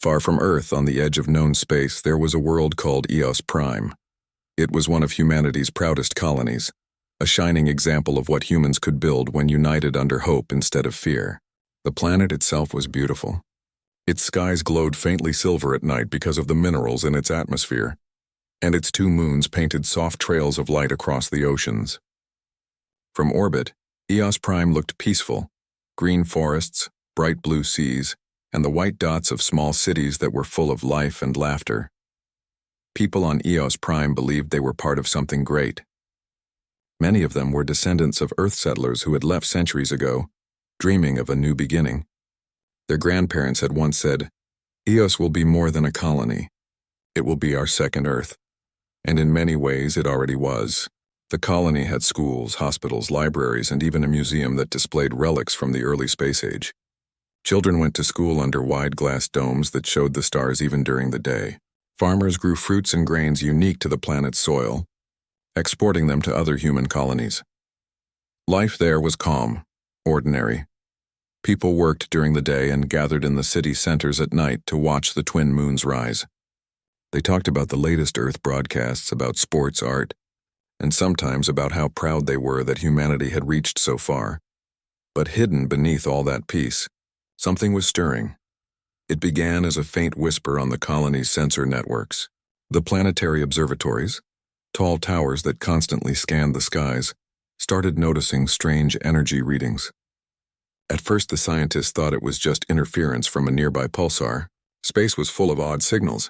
Far from Earth, on the edge of known space, there was a world called Eos Prime. It was one of humanity's proudest colonies, a shining example of what humans could build when united under hope instead of fear. The planet itself was beautiful. Its skies glowed faintly silver at night because of the minerals in its atmosphere, and its 2 moons painted soft trails of light across the oceans. From orbit, Eos Prime looked peaceful: green forests, bright blue seas, and the white dots of small cities that were full of life and laughter. People on Eos Prime believed they were part of something great. Many of them were descendants of Earth settlers who had left centuries ago, dreaming of a new beginning. Their grandparents had once said, "Eos will be more than a colony. It will be our second Earth." And in many ways it already was. The colony had schools, hospitals, libraries, and even a museum that displayed relics from the early space age. Children went to school under wide glass domes that showed the stars even during the day. Farmers grew fruits and grains unique to the planet's soil, exporting them to other human colonies. Life there was calm, ordinary. People worked during the day and gathered in the city centers at night to watch the twin moons rise. They talked about the latest Earth broadcasts, about sports, art, and sometimes about how proud they were that humanity had reached so far. But hidden beneath all that peace, something was stirring. It began as a faint whisper on the colony's sensor networks. The planetary observatories, tall towers that constantly scanned the skies, started noticing strange energy readings. At first, the scientists thought it was just interference from a nearby pulsar. Space was full of odd signals.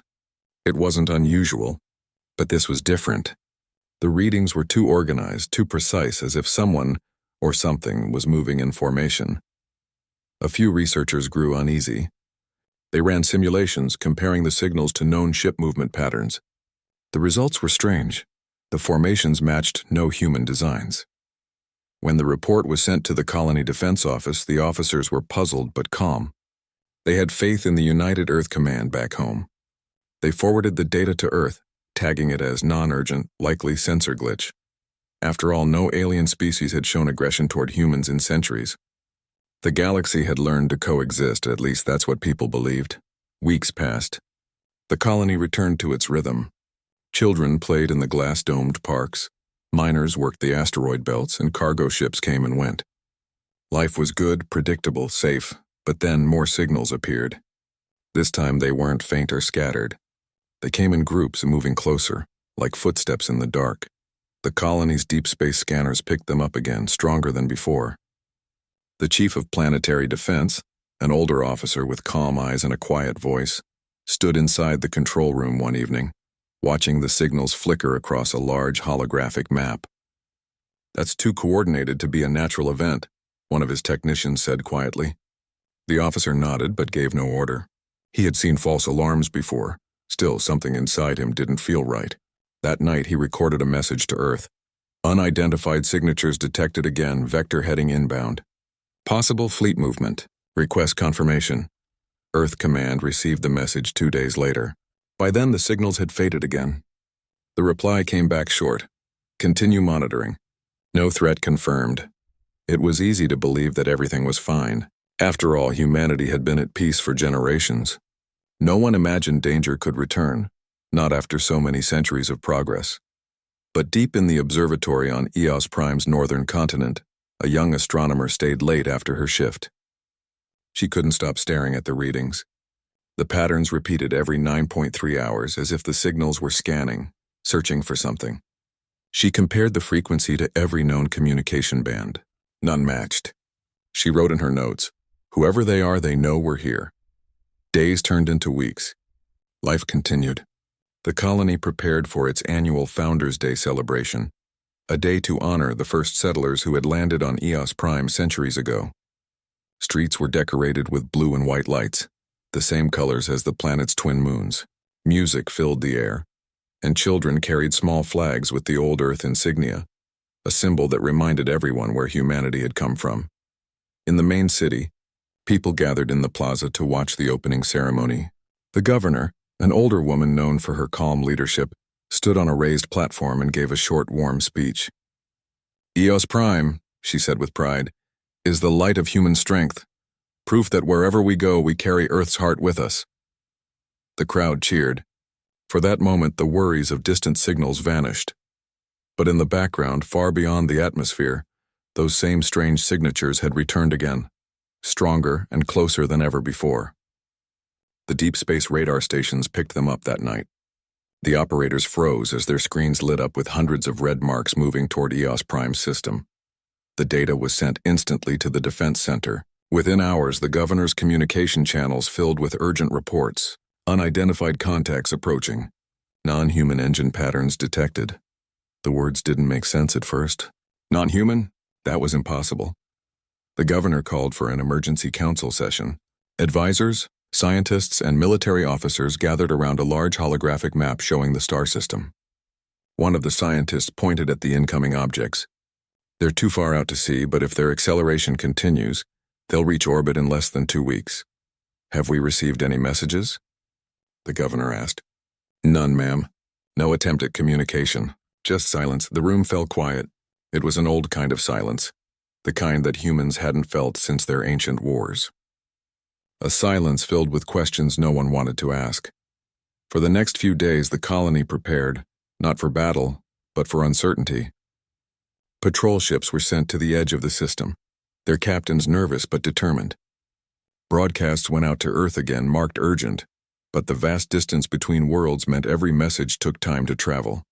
It wasn't unusual, but this was different. The readings were too organized, too precise, as if someone or something was moving in formation. A few researchers grew uneasy. They ran simulations comparing the signals to known ship movement patterns. The results were strange. The formations matched no human designs. When the report was sent to the Colony Defense Office, the officers were puzzled but calm. They had faith in the United Earth Command back home. They forwarded the data to Earth, tagging it as non-urgent, likely sensor glitch. After all, no alien species had shown aggression toward humans in centuries. The galaxy had learned to coexist, at least that's what people believed. Weeks passed. The colony returned to its rhythm. Children played in the glass-domed parks. Miners worked the asteroid belts, and cargo ships came and went. Life was good, predictable, safe, but then more signals appeared. This time they weren't faint or scattered. They came in groups, moving closer, like footsteps in the dark. The colony's deep space scanners picked them up again, stronger than before. The chief of planetary defense, an older officer with calm eyes and a quiet voice, stood inside the control room one evening, watching the signals flicker across a large holographic map. "That's too coordinated to be a natural event," one of his technicians said quietly. The officer nodded but gave no order. He had seen false alarms before. Still, something inside him didn't feel right. That night, he recorded a message to Earth. "Unidentified signatures detected again, vector heading inbound. Possible fleet movement. Request confirmation." Earth Command received the message 2 days later. By then, the signals had faded again. The reply came back short. "Continue monitoring. No threat confirmed." It was easy to believe that everything was fine. After all, humanity had been at peace for generations. No one imagined danger could return, not after so many centuries of progress. But deep in the observatory on Eos Prime's northern continent, a young astronomer stayed late after her shift. She couldn't stop staring at the readings. The patterns repeated every 9.3 hours, as if the signals were scanning, searching for something. She compared the frequency to every known communication band. None matched. She wrote in her notes, "Whoever they are, they know we're here." Days turned into weeks. Life continued. The colony prepared for its annual Founders' Day celebration, a day to honor the first settlers who had landed on Eos Prime centuries ago. Streets were decorated with blue and white lights, the same colors as the planet's twin moons. Music filled the air, and children carried small flags with the old Earth insignia, a symbol that reminded everyone where humanity had come from. In the main city, people gathered in the plaza to watch the opening ceremony. The governor, an older woman known for her calm leadership, stood on a raised platform and gave a short, warm speech. "Eos Prime," she said with pride, "is the light of human strength, proof that wherever we go, we carry Earth's heart with us. The crowd cheered. For that moment, the worries of distant signals vanished. But in the background, far beyond the atmosphere, those same strange signatures had returned again, stronger and closer than ever before. The deep space radar stations picked them up that night. The operators froze as their screens lit up with hundreds of red marks moving toward EOS Prime's system. The data was sent instantly to the Defense Center. Within hours, the governor's communication channels filled with urgent reports, unidentified contacts approaching, non-human engine patterns detected. The words didn't make sense at first. Non-human? That was impossible. The governor called for an emergency council session. Advisors, scientists, and military officers gathered around a large holographic map showing the star system. One of the scientists pointed at the incoming objects. They're too far out to see, but if their acceleration continues, they'll reach orbit in less than 2 weeks. Have we received any messages? The governor asked. None, ma'am. No attempt at communication. Just silence. The room fell quiet. It was an old kind of silence, the kind that humans hadn't felt since their ancient wars. A silence filled with questions no one wanted to ask. For the next few days, the colony prepared, not for battle, but for uncertainty. Patrol ships were sent to the edge of the system, their captains nervous but determined. Broadcasts went out to Earth again, marked urgent, but the vast distance between worlds meant every message took time to travel.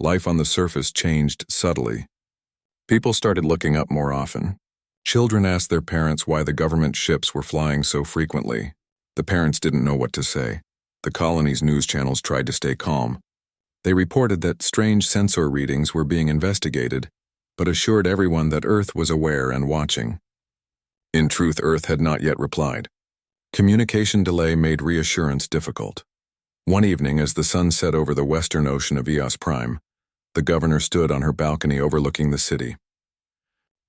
Life on the surface changed subtly. People started looking up more often. Children asked their parents why the government ships were flying so frequently. The parents didn't know what to say. The colony's news channels tried to stay calm. They reported that strange sensor readings were being investigated, but assured everyone that Earth was aware and watching. In truth, Earth had not yet replied. Communication delay made reassurance difficult. One evening, as the sun set over the western ocean of EOS Prime, the governor stood on her balcony overlooking the city.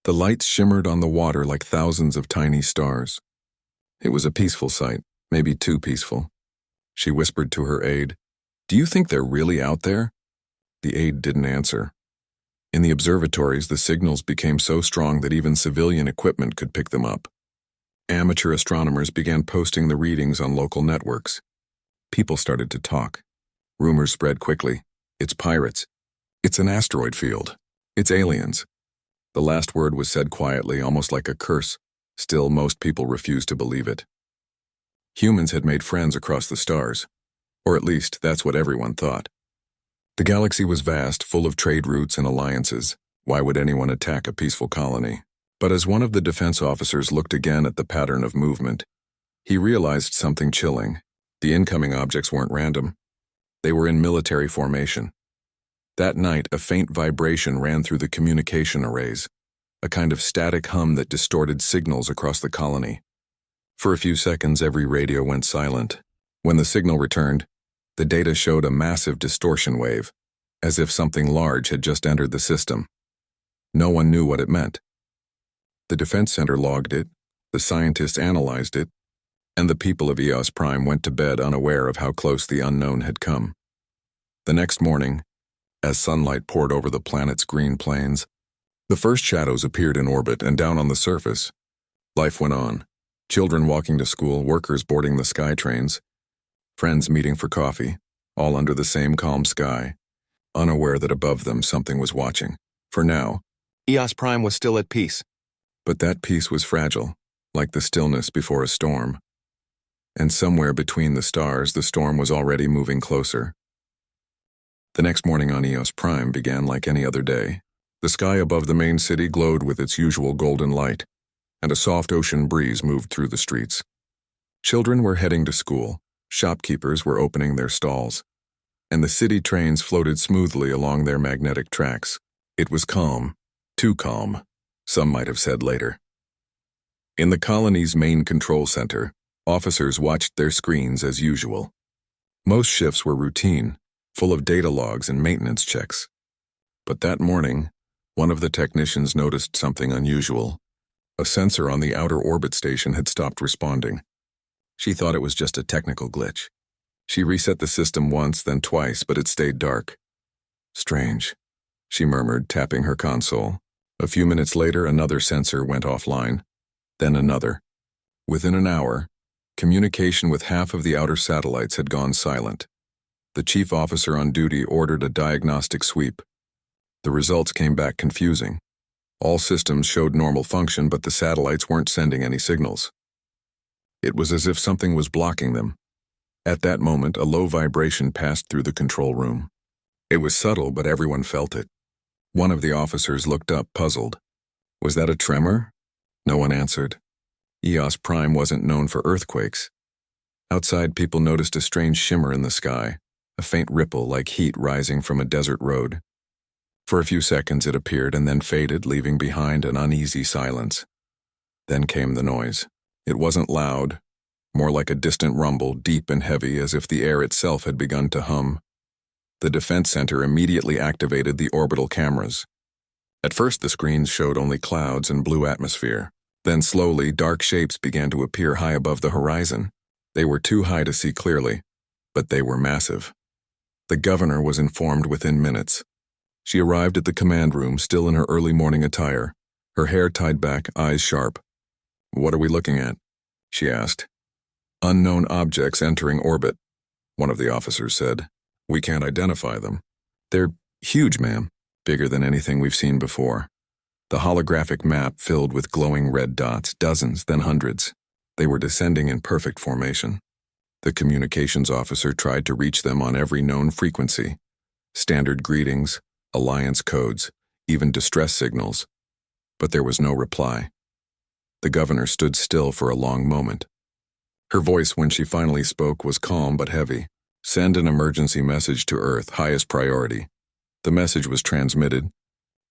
The lights shimmered on the water like thousands of tiny stars. It was a peaceful sight, maybe too peaceful. She whispered to her aide, "Do you think they're really out there?" The aide didn't answer. In the observatories, the signals became so strong that even civilian equipment could pick them up. Amateur astronomers began posting the readings on local networks. People started to talk. Rumors spread quickly. It's pirates. It's an asteroid field. It's aliens. The last word was said quietly, almost like a curse. Still, most people refused to believe it. Humans had made friends across the stars. Or at least, that's what everyone thought. The galaxy was vast, full of trade routes and alliances. Why would anyone attack a peaceful colony? But as one of the defense officers looked again at the pattern of movement, he realized something chilling. The incoming objects weren't random. They were in military formation. That night, a faint vibration ran through the communication arrays, a kind of static hum that distorted signals across the colony. For a few seconds, every radio went silent. When the signal returned, the data showed a massive distortion wave, as if something large had just entered the system. No one knew what it meant. The Defense Center logged it, the scientists analyzed it, and the people of EOS Prime went to bed unaware of how close the unknown had come. The next morning, as sunlight poured over the planet's green plains, the first shadows appeared in orbit, and down on the surface, life went on. Children walking to school, workers boarding the sky trains, friends meeting for coffee, all under the same calm sky, unaware that above them something was watching. For now, EOS Prime was still at peace. But that peace was fragile, like the stillness before a storm. And somewhere between the stars, the storm was already moving closer. The next morning on EOS Prime began like any other day. The sky above the main city glowed with its usual golden light, and a soft ocean breeze moved through the streets. Children were heading to school, shopkeepers were opening their stalls, and the city trains floated smoothly along their magnetic tracks. It was calm, too calm, some might have said later. In the colony's main control center, officers watched their screens as usual. Most shifts were routine, full of data logs and maintenance checks. But that morning, one of the technicians noticed something unusual. A sensor on the outer orbit station had stopped responding. She thought it was just a technical glitch. She reset the system once, then twice, but it stayed dark. Strange, she murmured, tapping her console. A few minutes later, another sensor went offline, then another. Within an hour, Communication with half of the outer satellites had gone silent. The chief officer on duty ordered a diagnostic sweep. The results came back confusing. All systems showed normal function, but the satellites weren't sending any signals. It was as if something was blocking them. At that moment, a low vibration passed through the control room. It was subtle, but everyone felt it. One of the officers looked up, puzzled. Was that a tremor? No one answered. EOS Prime wasn't known for earthquakes. Outside, people noticed a strange shimmer in the sky, a faint ripple like heat rising from a desert road. For a few seconds it appeared and then faded, leaving behind an uneasy silence. Then came the noise. It wasn't loud, more like a distant rumble, deep and heavy, as if the air itself had begun to hum. The defense center immediately activated the orbital cameras. At first the screens showed only clouds and blue atmosphere. Then slowly, dark shapes began to appear high above the horizon. They were too high to see clearly, but they were massive. The governor was informed within minutes. She arrived at the command room, still in her early morning attire, her hair tied back, eyes sharp. "What are we looking at?" she asked. "Unknown objects entering orbit," one of the officers said. "We can't identify them. They're huge, ma'am, bigger than anything we've seen before." The holographic map filled with glowing red dots, dozens, then hundreds. They were descending in perfect formation. The communications officer tried to reach them on every known frequency. Standard greetings, alliance codes, even distress signals. But there was no reply. The governor stood still for a long moment. Her voice, when she finally spoke, was calm but heavy. "Send an emergency message to Earth, highest priority." The message was transmitted,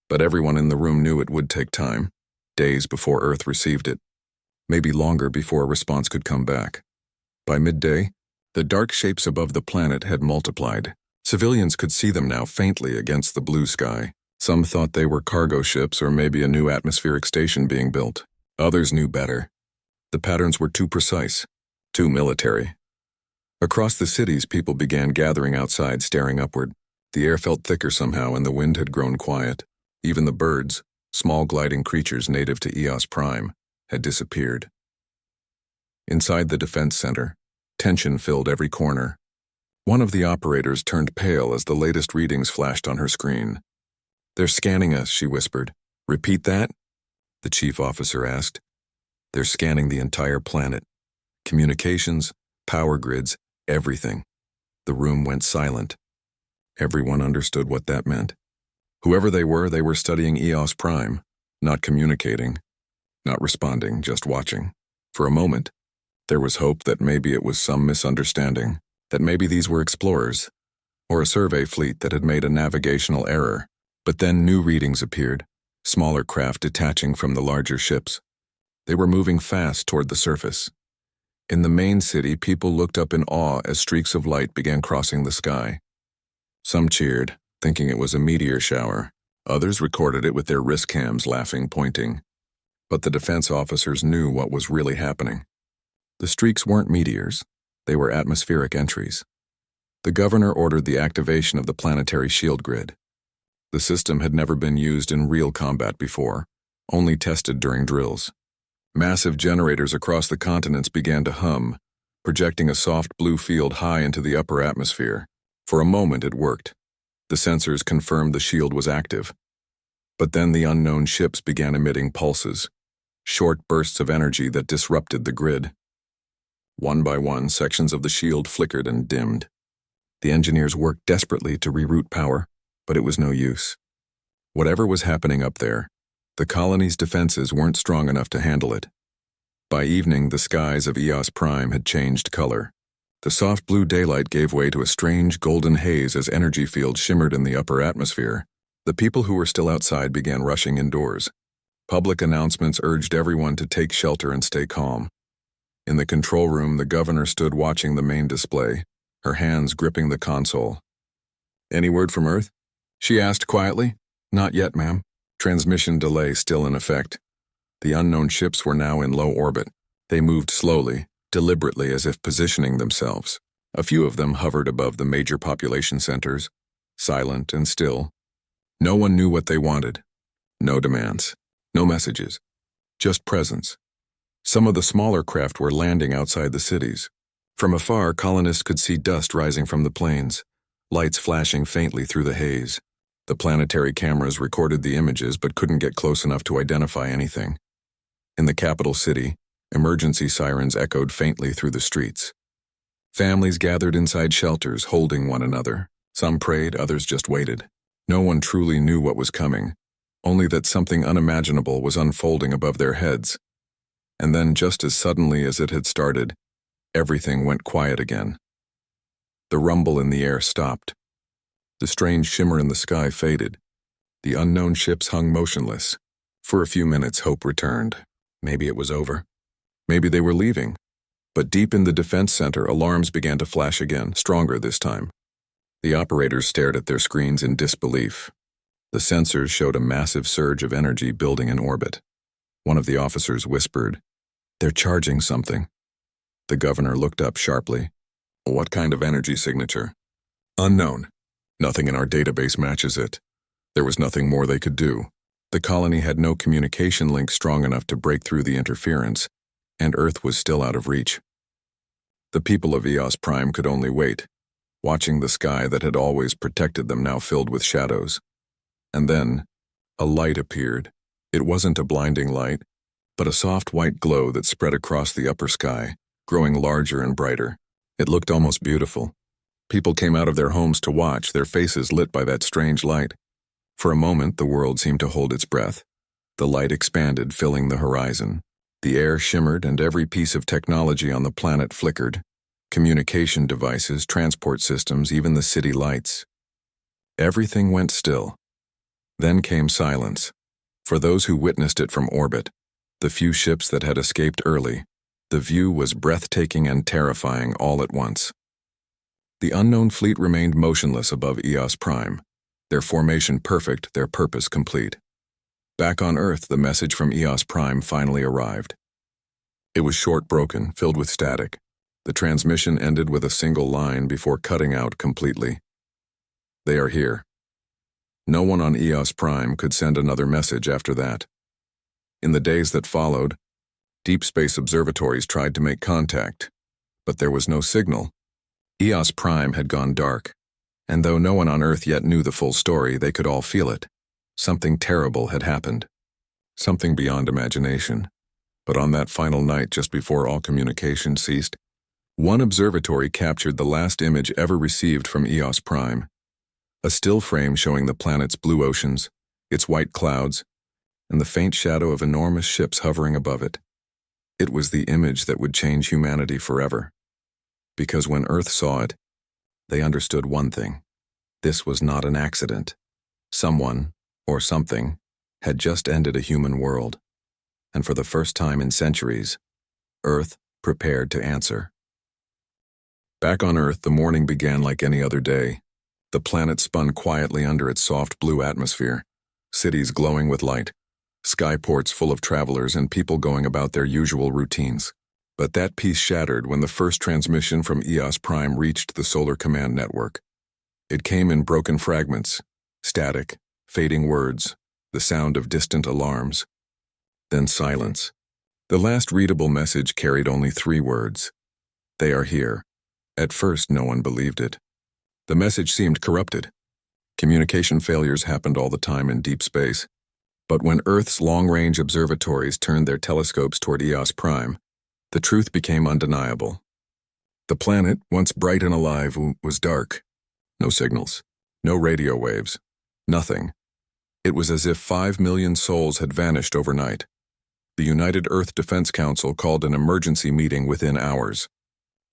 but everyone in the room knew it would take time, days before Earth received it, maybe longer before a response could come back. By midday, the dark shapes above the planet had multiplied. Civilians could see them now faintly against the blue sky. Some thought they were cargo ships or maybe a new atmospheric station being built. Others knew better. The patterns were too precise, too military. Across the cities, people began gathering outside, staring upward. The air felt thicker somehow, and the wind had grown quiet. Even the birds, small gliding creatures native to EOS Prime, had disappeared. Inside the defense center, tension filled every corner. One of the operators turned pale as the latest readings flashed on her screen. "They're scanning us," she whispered. "Repeat that?" the chief officer asked. "They're scanning the entire planet. Communications, power grids, everything." The room went silent. Everyone understood what that meant. Whoever they were studying EOS Prime, not communicating, not responding, just watching. For a moment, there was hope that maybe it was some misunderstanding, that maybe these were explorers, or a survey fleet that had made a navigational error. But then new readings appeared, smaller craft detaching from the larger ships. They were moving fast toward the surface. In the main city, people looked up in awe as streaks of light began crossing the sky. Some cheered, thinking it was a meteor shower. Others recorded it with their wrist cams, laughing, pointing. But the defense officers knew what was really happening. The streaks weren't meteors. They were atmospheric entries. The governor ordered the activation of the planetary shield grid. The system had never been used in real combat before, only tested during drills. Massive generators across the continents began to hum, projecting a soft blue field high into the upper atmosphere. For a moment it worked. The sensors confirmed the shield was active. But then the unknown ships began emitting pulses, short bursts of energy that disrupted the grid. One by one, sections of the shield flickered and dimmed. The engineers worked desperately to reroute power, but it was no use. Whatever was happening up there, the colony's defenses weren't strong enough to handle it. By evening, the skies of EOS Prime had changed color. The soft blue daylight gave way to a strange golden haze as energy fields shimmered in the upper atmosphere. The people who were still outside began rushing indoors. Public announcements urged everyone to take shelter and stay calm. In the control room, the governor stood watching the main display, her hands gripping the console. "Any word from Earth?" she asked quietly. "Not yet, ma'am. Transmission delay still in effect." The unknown ships were now in low orbit. They moved slowly, deliberately, as if positioning themselves. A few of them hovered above the major population centers, silent and still. No one knew what they wanted. No demands. No messages. Just presence. Some of the smaller craft were landing outside the cities. From afar, colonists could see dust rising from the plains, lights flashing faintly through the haze. The planetary cameras recorded the images but couldn't get close enough to identify anything. In the capital city, emergency sirens echoed faintly through the streets. Families gathered inside shelters, holding one another. Some prayed, others just waited. No one truly knew what was coming, only that something unimaginable was unfolding above their heads. And then, just as suddenly as it had started, everything went quiet again. The rumble in the air stopped. The strange shimmer in the sky faded. The unknown ships hung motionless. For a few minutes, hope returned. Maybe it was over. Maybe they were leaving. But deep in the defense center, alarms began to flash again, stronger this time. The operators stared at their screens in disbelief. The sensors showed a massive surge of energy building in orbit. One of the officers whispered, "They're charging something." The governor looked up sharply. "What kind of energy signature?" "Unknown. Nothing in our database matches it." There was nothing more they could do. The colony had no communication link strong enough to break through the interference, and Earth was still out of reach. The people of Eos Prime could only wait, watching the sky that had always protected them now filled with shadows. And then, a light appeared. It wasn't a blinding light, but a soft white glow that spread across the upper sky, growing larger and brighter. It looked almost beautiful. People came out of their homes to watch, their faces lit by that strange light. For a moment, the world seemed to hold its breath. The light expanded, filling the horizon. The air shimmered, and every piece of technology on the planet flickered. Communication devices, transport systems, even the city lights. Everything went still. Then came silence. For those who witnessed it from orbit, the few ships that had escaped early, the view was breathtaking and terrifying all at once. The unknown fleet remained motionless above Eos Prime, their formation perfect, their purpose complete. Back on Earth, the message from Eos Prime finally arrived. It was short, broken, filled with static. The transmission ended with a single line before cutting out completely. "They are here." No one on Eos Prime could send another message after that. In the days that followed, deep space observatories tried to make contact, but there was no signal. Eos Prime had gone dark, and though no one on Earth yet knew the full story, they could all feel it. Something terrible had happened. Something beyond imagination. But on that final night, just before all communication ceased, one observatory captured the last image ever received from Eos Prime. A still frame showing the planet's blue oceans, its white clouds, and the faint shadow of enormous ships hovering above it. It was the image that would change humanity forever. Because when Earth saw it, they understood one thing. This was not an accident. Someone, or something, had just ended a human world. And for the first time in centuries, Earth prepared to answer. Back on Earth, the morning began like any other day. The planet spun quietly under its soft blue atmosphere, cities glowing with light, skyports full of travelers and people going about their usual routines. But that peace shattered when the first transmission from Eos Prime reached the Solar Command Network. It came in broken fragments, static, fading words, the sound of distant alarms. Then silence. The last readable message carried only 3 words. "They are here." At first, no one believed it. The message seemed corrupted. Communication failures happened all the time in deep space. But when Earth's long-range observatories turned their telescopes toward Eos Prime, the truth became undeniable. The planet, once bright and alive, was dark. No signals, no radio waves, nothing. It was as if 5 million souls had vanished overnight. The United Earth Defense Council called an emergency meeting within hours.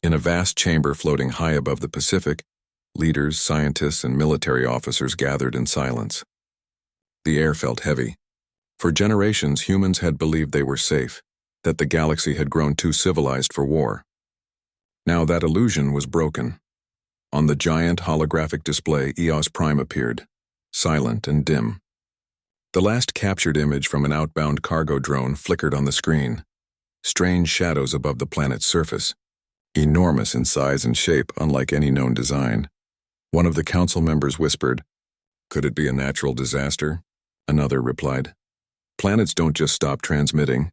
In a vast chamber floating high above the Pacific, leaders, scientists, and military officers gathered in silence. The air felt heavy. For generations, humans had believed they were safe, that the galaxy had grown too civilized for war. Now that illusion was broken. On the giant holographic display, Eos Prime appeared, silent and dim. The last captured image from an outbound cargo drone flickered on the screen. Strange shadows above the planet's surface, enormous in size and shape, unlike any known design. One of the council members whispered, "Could it be a natural disaster?" Another replied, "Planets don't just stop transmitting."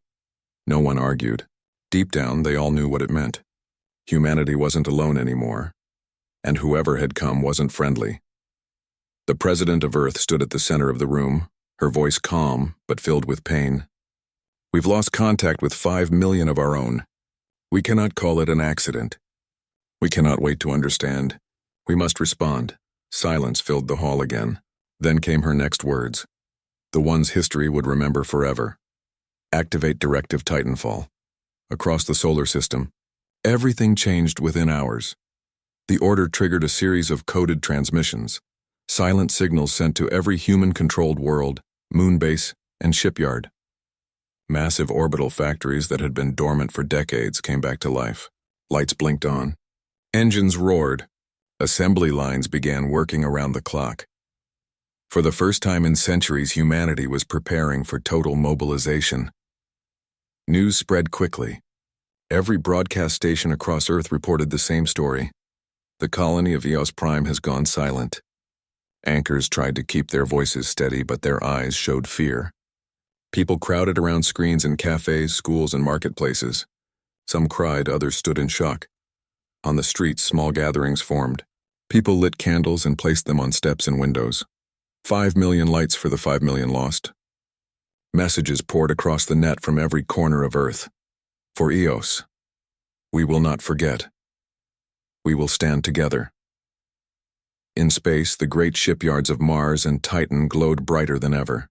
No one argued. Deep down, they all knew what it meant. Humanity wasn't alone anymore, and whoever had come wasn't friendly. The president of Earth stood at the center of the room, her voice calm but filled with pain. We've lost contact with 5 million of our own. We cannot call it an accident. We cannot wait to understand. We must respond. Silence filled the hall again. Then came her next words. The ones history would remember forever. Activate Directive Titanfall. Across the solar system, everything changed within hours. The order triggered a series of coded transmissions, silent signals sent to every human-controlled world, moonbase, and shipyard. Massive orbital factories that had been dormant for decades came back to life. Lights blinked on. Engines roared. Assembly lines began working around the clock. For the first time in centuries, humanity was preparing for total mobilization. News spread quickly. Every broadcast station across Earth reported the same story. The colony of Eos Prime has gone silent. Anchors tried to keep their voices steady, but their eyes showed fear. People crowded around screens in cafes, schools, and marketplaces. Some cried, others stood in shock. On the streets, small gatherings formed. People lit candles and placed them on steps and windows. 5 million lights for the 5 million lost. Messages poured across the net from every corner of Earth. For Eos, we will not forget. We will stand together. In space, the great shipyards of Mars and Titan glowed brighter than ever.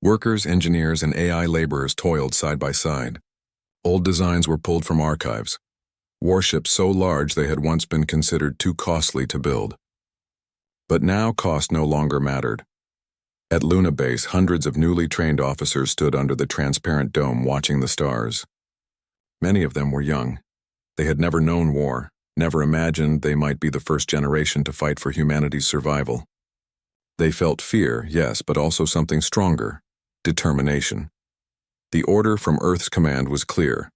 Workers, engineers, and AI laborers toiled side by side. Old designs were pulled from archives. Warships so large they had once been considered too costly to build. But now cost no longer mattered. At Luna Base, hundreds of newly trained officers stood under the transparent dome watching the stars. Many of them were young. They had never known war, never imagined they might be the first generation to fight for humanity's survival. They felt fear, yes, but also something stronger: determination. The order from Earth's command was clear.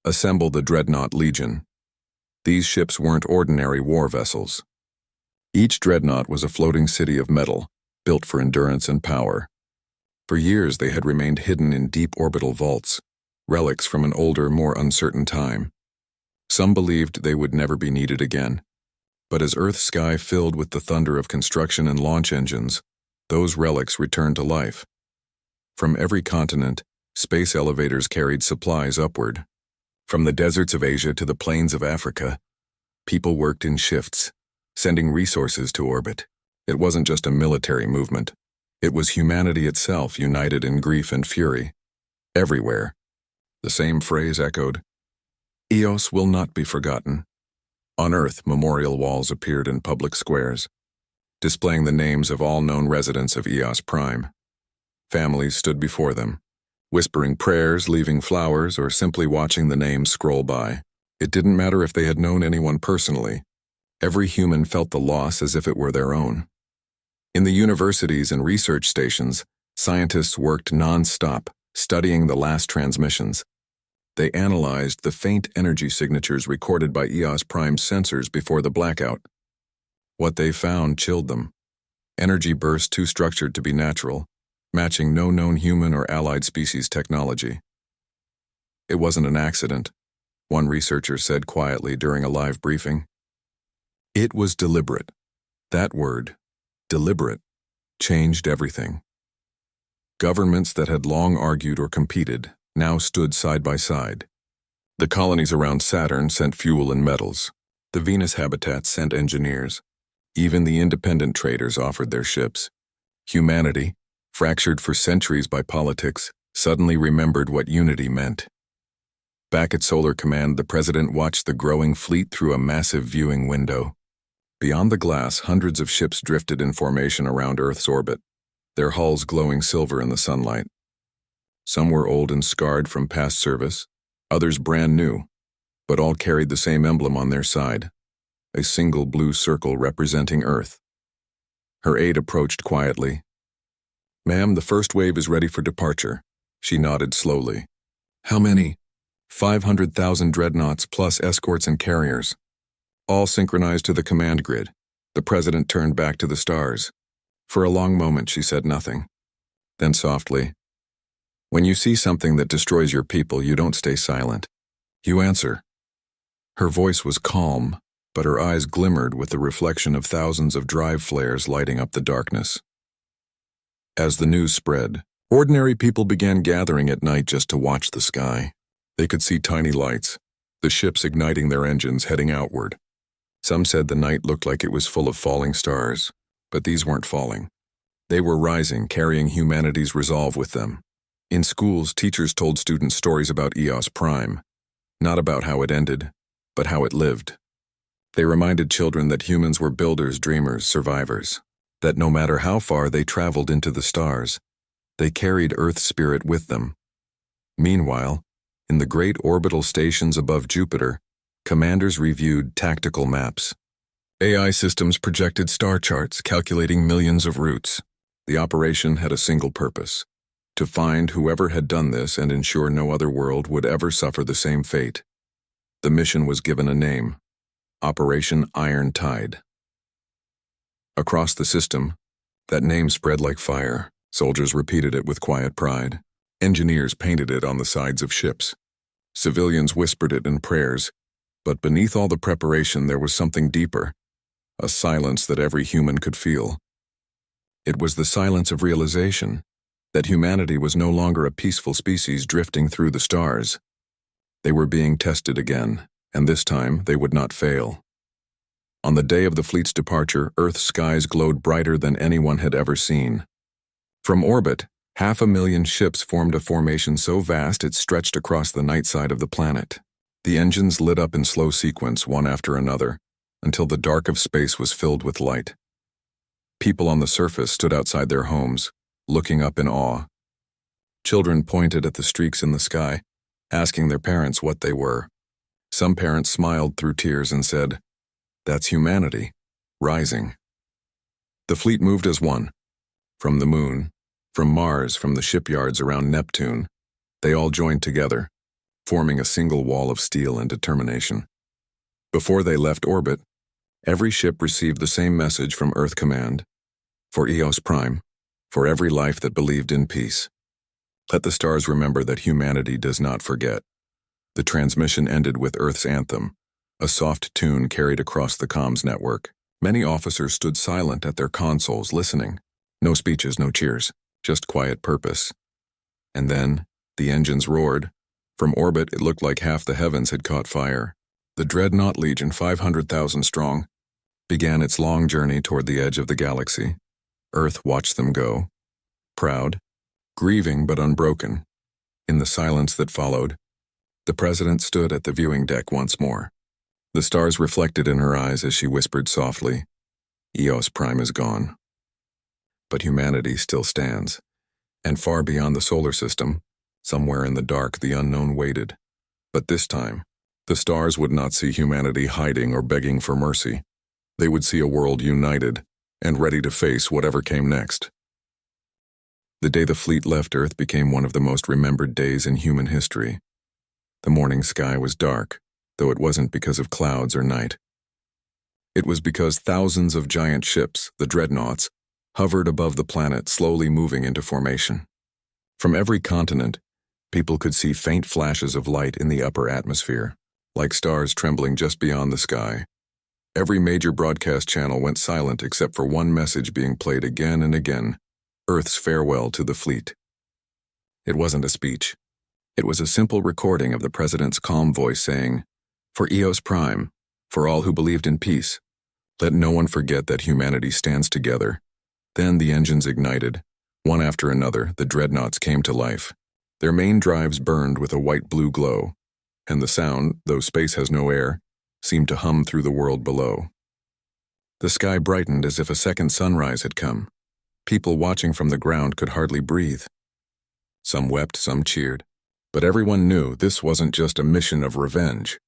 Assemble the Dreadnought Legion. These ships weren't ordinary war vessels. Each dreadnought was a floating city of metal, built for endurance and power. For years they had remained hidden in deep orbital vaults, relics from an older, more uncertain time. Some believed they would never be needed again. But as Earth's sky filled with the thunder of construction and launch engines, those relics returned to life. From every continent, space elevators carried supplies upward. From the deserts of Asia to the plains of Africa, people worked in shifts, sending resources to orbit. It wasn't just a military movement. It was humanity itself united in grief and fury. Everywhere, the same phrase echoed: Eos will not be forgotten. On Earth, memorial walls appeared in public squares, displaying the names of all known residents of Eos Prime. Families stood before them, whispering prayers, leaving flowers, or simply watching the names scroll by. It didn't matter if they had known anyone personally. Every human felt the loss as if it were their own. In the universities and research stations, scientists worked non-stop, studying the last transmissions. They analyzed the faint energy signatures recorded by Eos Prime's sensors before the blackout. What they found chilled them. Energy bursts too structured to be natural, matching no known human or allied species technology. It wasn't an accident, one researcher said quietly during a live briefing. It was deliberate. That word, deliberate, changed everything. Governments that had long argued or competed now stood side by side. The colonies around Saturn sent fuel and metals. The Venus habitats sent engineers. Even the independent traders offered their ships. Humanity, fractured for centuries by politics, suddenly remembered what unity meant. Back at Solar Command, the president watched the growing fleet through a massive viewing window. Beyond the glass, hundreds of ships drifted in formation around Earth's orbit, their hulls glowing silver in the sunlight. Some were old and scarred from past service, others brand new, but all carried the same emblem on their side, a single blue circle representing Earth. Her aide approached quietly. "Ma'am, the first wave is ready for departure." She nodded slowly. "How many?" 500,000 dreadnoughts plus escorts and carriers. All synchronized to the command grid. The president turned back to the stars. For a long moment she said nothing. Then softly, "When you see something that destroys your people, you don't stay silent. You answer. Her voice was calm, but her eyes glimmered with the reflection of thousands of drive flares lighting up the darkness. As the news spread, ordinary people began gathering at night just to watch the sky. They could see tiny lights, the ships igniting their engines heading outward. Some said the night looked like it was full of falling stars, but these weren't falling. They were rising, carrying humanity's resolve with them. In schools, teachers told students stories about EOS Prime, not about how it ended, but how it lived. They reminded children that humans were builders, dreamers, survivors, that no matter how far they traveled into the stars, they carried Earth's spirit with them. Meanwhile, in the great orbital stations above Jupiter, commanders reviewed tactical maps. AI systems projected star charts calculating millions of routes. The operation had a single purpose: to find whoever had done this and ensure no other world would ever suffer the same fate. The mission was given a name: Operation Iron Tide. Across the system, that name spread like fire. Soldiers repeated it with quiet pride. Engineers painted it on the sides of ships. Civilians whispered it in prayers. But beneath all the preparation there was something deeper, a silence that every human could feel. It was the silence of realization that humanity was no longer a peaceful species drifting through the stars. They were being tested again, and this time they would not fail. On the day of the fleet's departure, Earth's skies glowed brighter than anyone had ever seen. From orbit, 500,000 ships formed a formation so vast it stretched across the night side of the planet. The engines lit up in slow sequence, one after another, until the dark of space was filled with light. People on the surface stood outside their homes, looking up in awe. Children pointed at the streaks in the sky, asking their parents what they were. Some parents smiled through tears and said, "That's humanity, rising." The fleet moved as one. From the moon, from Mars, from the shipyards around Neptune, they all joined together, forming a single wall of steel and determination. Before they left orbit, every ship received the same message from Earth Command: for EOS Prime, for every life that believed in peace. Let the stars remember that humanity does not forget. The transmission ended with Earth's anthem, a soft tune carried across the comms network. Many officers stood silent at their consoles, listening. No speeches, no cheers, just quiet purpose. And then, the engines roared. From orbit, it looked like half the heavens had caught fire. The Dreadnought Legion, 500,000 strong, began its long journey toward the edge of the galaxy. Earth watched them go, proud, grieving but unbroken. In the silence that followed, the President stood at the viewing deck once more. The stars reflected in her eyes as she whispered softly, "EOS Prime is gone. But humanity still stands, and far beyond the solar system, somewhere in the dark, the unknown waited. But this time, the stars would not see humanity hiding or begging for mercy. They would see a world united and ready to face whatever came next." The day the fleet left Earth became one of the most remembered days in human history. The morning sky was dark, though it wasn't because of clouds or night. It was because thousands of giant ships, the Dreadnoughts, hovered above the planet, slowly moving into formation. From every continent, people could see faint flashes of light in the upper atmosphere, like stars trembling just beyond the sky. Every major broadcast channel went silent except for one message being played again and again: Earth's farewell to the fleet. It wasn't a speech. It was a simple recording of the President's calm voice saying, "For EOS Prime, for all who believed in peace, let no one forget that humanity stands together." Then the engines ignited. One after another, the Dreadnoughts came to life. Their main drives burned with a white-blue glow, and the sound, though space has no air, seemed to hum through the world below. The sky brightened as if a second sunrise had come. People watching from the ground could hardly breathe. Some wept, some cheered, but everyone knew this wasn't just a mission of revenge.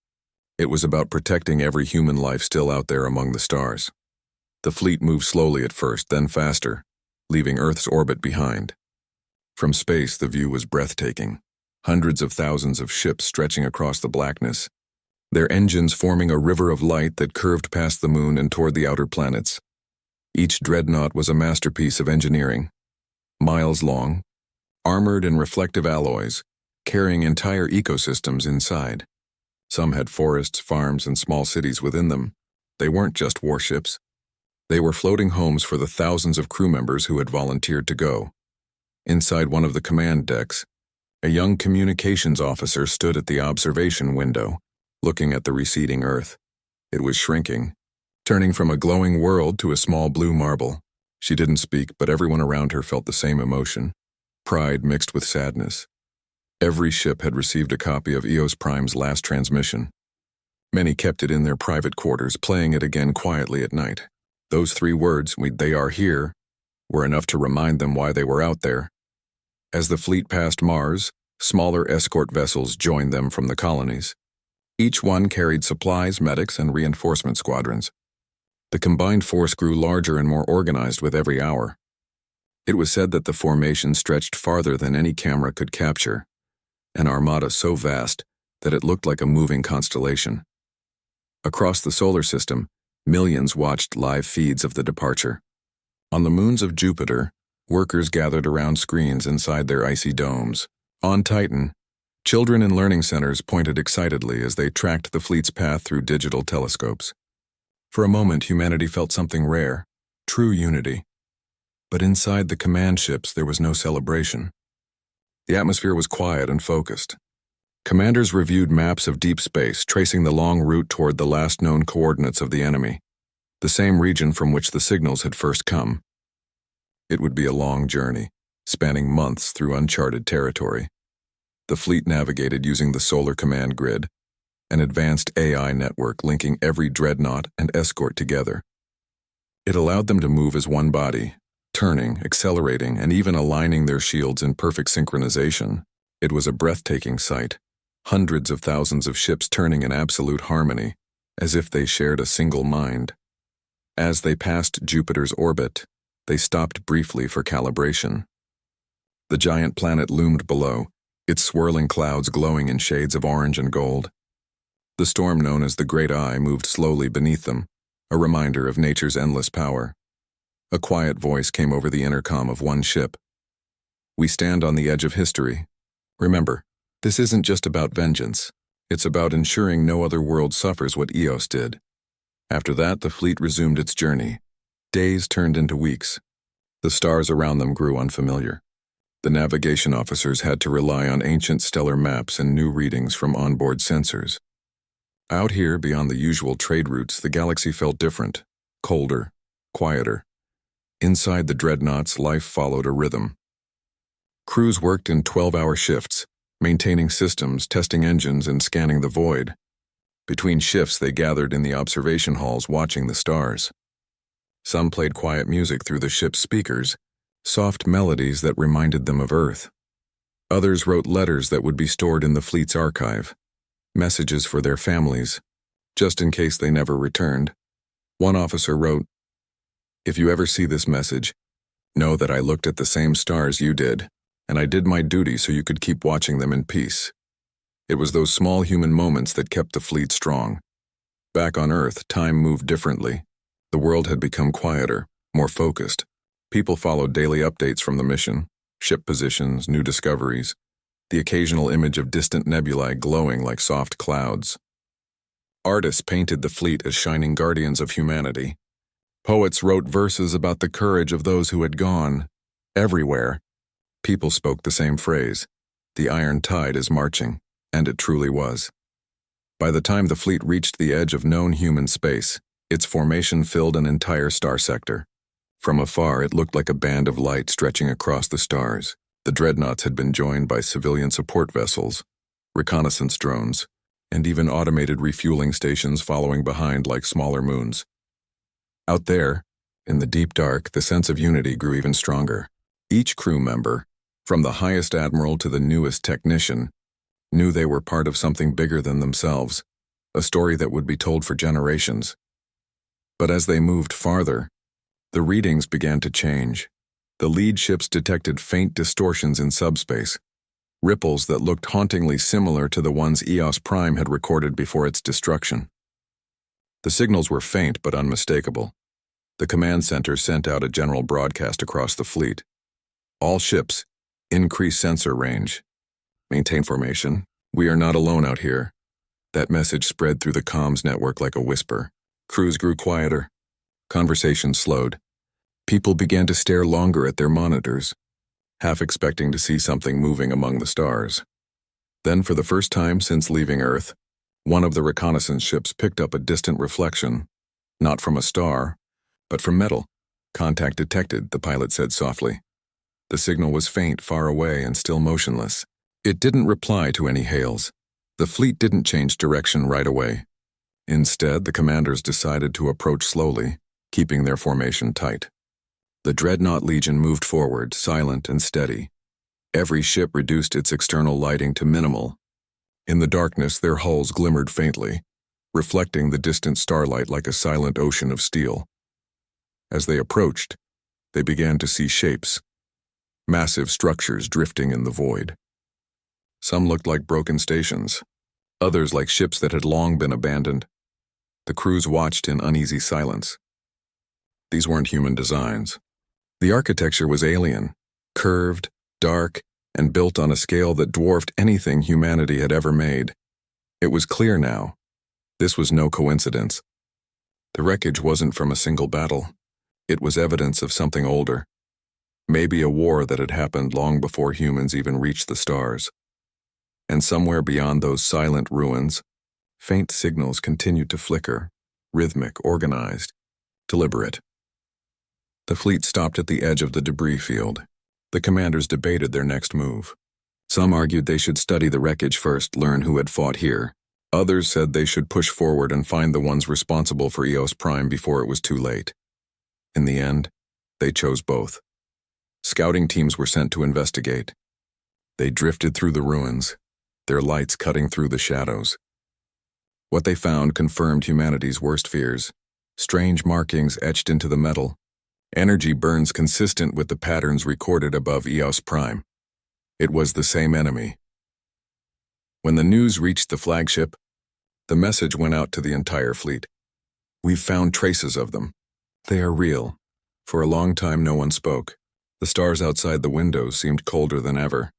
It was about protecting every human life still out there among the stars. The fleet moved slowly at first, then faster, leaving Earth's orbit behind. From space, the view was breathtaking. Hundreds of thousands of ships stretching across the blackness, their engines forming a river of light that curved past the moon and toward the outer planets. Each dreadnought was a masterpiece of engineering, miles long, armored in reflective alloys, carrying entire ecosystems inside. Some had forests, farms, and small cities within them. They weren't just warships. They were floating homes for the thousands of crew members who had volunteered to go. Inside one of the command decks, a young communications officer stood at the observation window, looking at the receding Earth. It was shrinking, turning from a glowing world to a small blue marble. She didn't speak, but everyone around her felt the same emotion, pride mixed with sadness. Every ship had received a copy of EOS Prime's last transmission. Many kept it in their private quarters, playing it again quietly at night. Those 3 words, "They are here," were enough to remind them why they were out there. As the fleet passed Mars, smaller escort vessels joined them from the colonies. Each one carried supplies, medics, and reinforcement squadrons. The combined force grew larger and more organized with every hour. It was said that the formation stretched farther than any camera could capture, an armada so vast that it looked like a moving constellation. Across the solar system, millions watched live feeds of the departure. On the moons of Jupiter, workers gathered around screens inside their icy domes. On Titan, children in learning centers pointed excitedly as they tracked the fleet's path through digital telescopes. For a moment, humanity felt something rare, true unity. But inside the command ships, there was no celebration. The atmosphere was quiet and focused. Commanders reviewed maps of deep space, tracing the long route toward the last known coordinates of the enemy, the same region from which the signals had first come. It would be a long journey, spanning months through uncharted territory. The fleet navigated using the Solar Command Grid, an advanced AI network linking every dreadnought and escort together. It allowed them to move as one body, turning, accelerating, and even aligning their shields in perfect synchronization. It was a breathtaking sight, hundreds of thousands of ships turning in absolute harmony, as if they shared a single mind. As they passed Jupiter's orbit, they stopped briefly for calibration. The giant planet loomed below, its swirling clouds glowing in shades of orange and gold. The storm known as the Great Eye moved slowly beneath them, a reminder of nature's endless power. A quiet voice came over the intercom of one ship. "We stand on the edge of history. Remember, this isn't just about vengeance. It's about ensuring no other world suffers what EOS did." After that, the fleet resumed its journey. Days turned into weeks. The stars around them grew unfamiliar. The navigation officers had to rely on ancient stellar maps and new readings from onboard sensors. Out here, beyond the usual trade routes, the galaxy felt different, colder, quieter. Inside the Dreadnoughts, life followed a rhythm. Crews worked in 12-hour shifts, maintaining systems, testing engines, and scanning the void. Between shifts, they gathered in the observation halls watching the stars. Some played quiet music through the ship's speakers, soft melodies that reminded them of Earth. Others wrote letters that would be stored in the fleet's archive, messages for their families, just in case they never returned. One officer wrote, "If you ever see this message, know that I looked at the same stars you did, and I did my duty so you could keep watching them in peace." It was those small human moments that kept the fleet strong. Back on Earth, time moved differently. The world had become quieter, more focused. People followed daily updates from the mission, ship positions, new discoveries, the occasional image of distant nebulae glowing like soft clouds. Artists painted the fleet as shining guardians of humanity. Poets wrote verses about the courage of those who had gone. Everywhere, people spoke the same phrase, "The iron tide is marching," and it truly was. By the time the fleet reached the edge of known human space, its formation filled an entire star sector. From afar, it looked like a band of light stretching across the stars. The Dreadnoughts had been joined by civilian support vessels, reconnaissance drones, and even automated refueling stations following behind like smaller moons. Out there, in the deep dark, the sense of unity grew even stronger. Each crew member, from the highest admiral to the newest technician, knew they were part of something bigger than themselves, a story that would be told for generations. But as they moved farther, the readings began to change. The lead ships detected faint distortions in subspace, ripples that looked hauntingly similar to the ones EOS Prime had recorded before its destruction. The signals were faint but unmistakable. The command center sent out a general broadcast across the fleet. "All ships, increase sensor range. Maintain formation. We are not alone out here. That message spread through the comms network like a whisper. Crews grew quieter. Conversations slowed. People began to stare longer at their monitors, half expecting to see something moving among the stars. Then, for the first time since leaving Earth, one of the reconnaissance ships picked up a distant reflection, not from a star, but from metal. Contact detected, the pilot said softly. The signal was faint, far away, and still motionless. It didn't reply to any hails. The fleet didn't change direction right away. Instead, the commanders decided to approach slowly, keeping their formation tight. The Dreadnought Legion moved forward, silent and steady. Every ship reduced its external lighting to minimal. In the darkness, their hulls glimmered faintly, reflecting the distant starlight like a silent ocean of steel. As they approached, they began to see shapes, massive structures drifting in the void. Some looked like broken stations, others like ships that had long been abandoned. The crews watched in uneasy silence. These weren't human designs. The architecture was alien, curved, dark, and built on a scale that dwarfed anything humanity had ever made. It was clear now. This was no coincidence. The wreckage wasn't from a single battle. It was evidence of something older. Maybe a war that had happened long before humans even reached the stars. And somewhere beyond those silent ruins, faint signals continued to flicker, rhythmic, organized, deliberate. The fleet stopped at the edge of the debris field. The commanders debated their next move. Some argued they should study the wreckage first, learn who had fought here. Others said they should push forward and find the ones responsible for EOS Prime before it was too late. In the end, they chose both. Scouting teams were sent to investigate. They drifted through the ruins, their lights cutting through the shadows. What they found confirmed humanity's worst fears. Strange markings etched into the metal. Energy burns consistent with the patterns recorded above EOS Prime. It was the same enemy. When the news reached the flagship, the message went out to the entire fleet. We've found traces of them. They are real. For a long time, no one spoke. The stars outside the windows seemed colder than ever.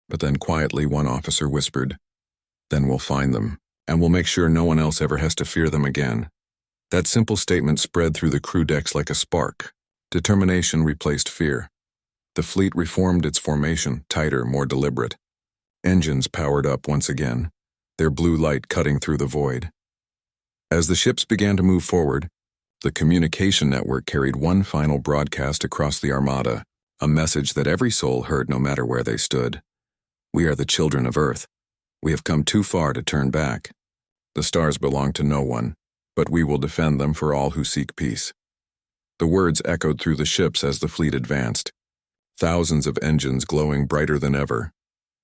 But then quietly, one officer whispered, "Then we'll find them, and we'll make sure no one else ever has to fear them again." That simple statement spread through the crew decks like a spark. Determination replaced fear. The fleet reformed its formation, tighter, more deliberate. Engines powered up once again, their blue light cutting through the void. As the ships began to move forward, the communication network carried one final broadcast across the Armada, a message that every soul heard no matter where they stood. We are the children of Earth. We have come too far to turn back. The stars belong to no one, but we will defend them for all who seek peace. The words echoed through the ships as the fleet advanced. Thousands of engines glowing brighter than ever.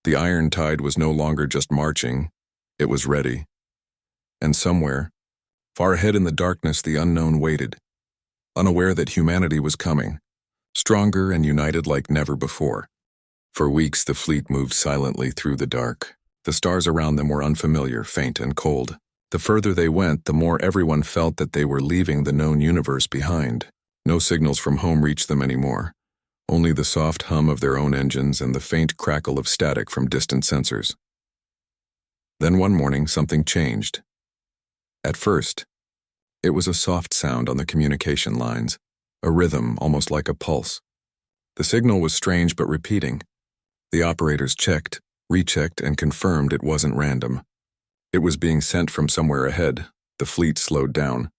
The Iron Tide was no longer just marching, it was ready. And somewhere, far ahead in the darkness, the unknown waited, unaware that humanity was coming, stronger and united like never before. For weeks, the fleet moved silently through the dark. The stars around them were unfamiliar, faint and cold. The further they went, the more everyone felt that they were leaving the known universe behind. No signals from home reached them anymore. Only the soft hum of their own engines and the faint crackle of static from distant sensors. Then one morning, something changed. At first, it was a soft sound on the communication lines, a rhythm almost like a pulse. The signal was strange but repeating. The operators checked, rechecked, and confirmed it wasn't random. It was being sent from somewhere ahead. The fleet slowed down.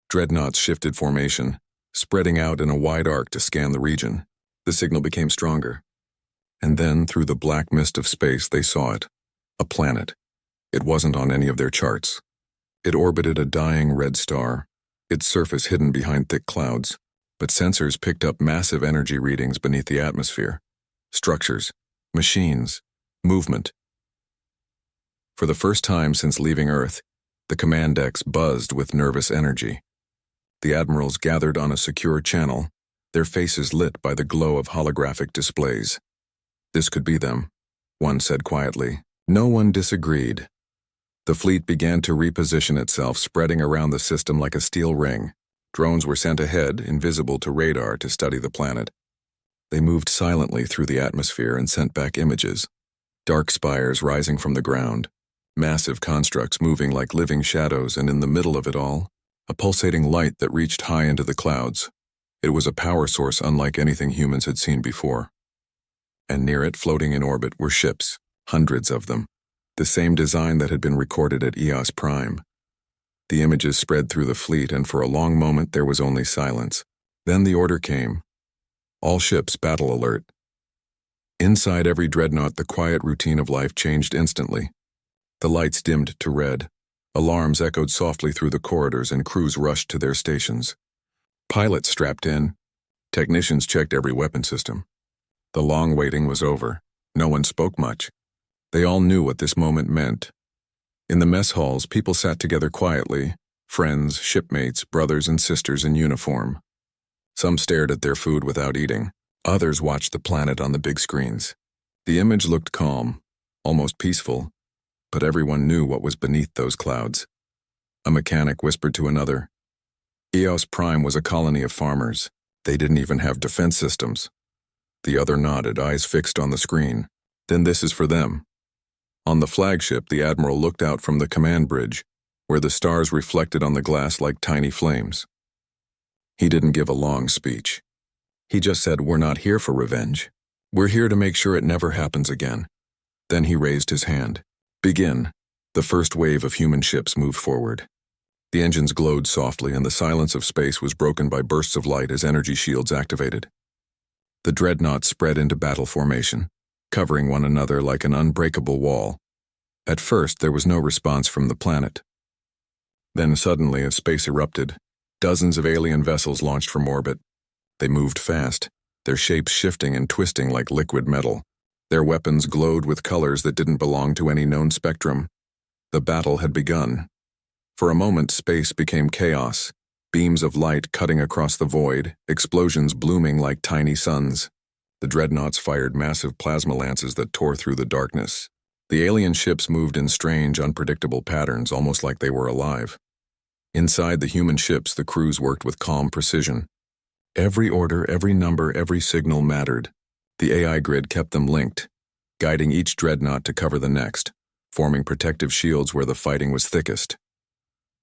Dreadnoughts shifted formation, spreading out in a wide arc to scan the region. The signal became stronger. And then, through the black mist of space, they saw it. A planet. It wasn't on any of their charts. It orbited a dying red star, its surface hidden behind thick clouds. But sensors picked up massive energy readings beneath the atmosphere. Structures, machines, movement. For the first time since leaving Earth, the command decks buzzed with nervous energy. The admirals gathered on a secure channel, their faces lit by the glow of holographic displays. This could be them, one said quietly. No one disagreed. The fleet began to reposition itself, spreading around the system like a steel ring. Drones were sent ahead, invisible to radar, to study the planet. They moved silently through the atmosphere and sent back images. Dark spires rising from the ground, massive constructs moving like living shadows, and in the middle of it all, a pulsating light that reached high into the clouds. It was a power source unlike anything humans had seen before. And near it, floating in orbit, were ships, hundreds of them, the same design that had been recorded at EOS Prime. The images spread through the fleet, and for a long moment there was only silence. Then the order came. All ships, battle alert. Inside every dreadnought, the quiet routine of life changed instantly. The lights dimmed to red. Alarms echoed softly through the corridors, and crews rushed to their stations. Pilots strapped in. Technicians checked every weapon system. The long waiting was over. No one spoke much. They all knew what this moment meant. In the mess halls, people sat together quietly, friends, shipmates, brothers and sisters in uniform. Some stared at their food without eating. Others watched the planet on the big screens. The image looked calm, almost peaceful, but everyone knew what was beneath those clouds. A mechanic whispered to another. EOS Prime was a colony of farmers. They didn't even have defense systems. The other nodded, eyes fixed on the screen. Then this is for them. On the flagship, the admiral looked out from the command bridge, where the stars reflected on the glass like tiny flames. He didn't give a long speech. He just said, "We're not here for revenge. We're here to make sure it never happens again." Then he raised his hand. "Begin." The first wave of human ships moved forward. The engines glowed softly, and the silence of space was broken by bursts of light as energy shields activated. The dreadnoughts spread into battle formation, covering one another like an unbreakable wall. At first, there was no response from the planet. Then suddenly, as space erupted, dozens of alien vessels launched from orbit. They moved fast, their shapes shifting and twisting like liquid metal. Their weapons glowed with colors that didn't belong to any known spectrum. The battle had begun. For a moment, space became chaos, beams of light cutting across the void, explosions blooming like tiny suns. The dreadnoughts fired massive plasma lances that tore through the darkness. The alien ships moved in strange, unpredictable patterns, almost like they were alive. Inside the human ships, the crews worked with calm precision. Every order, every number, every signal mattered. The AI grid kept them linked, guiding each dreadnought to cover the next, forming protective shields where the fighting was thickest.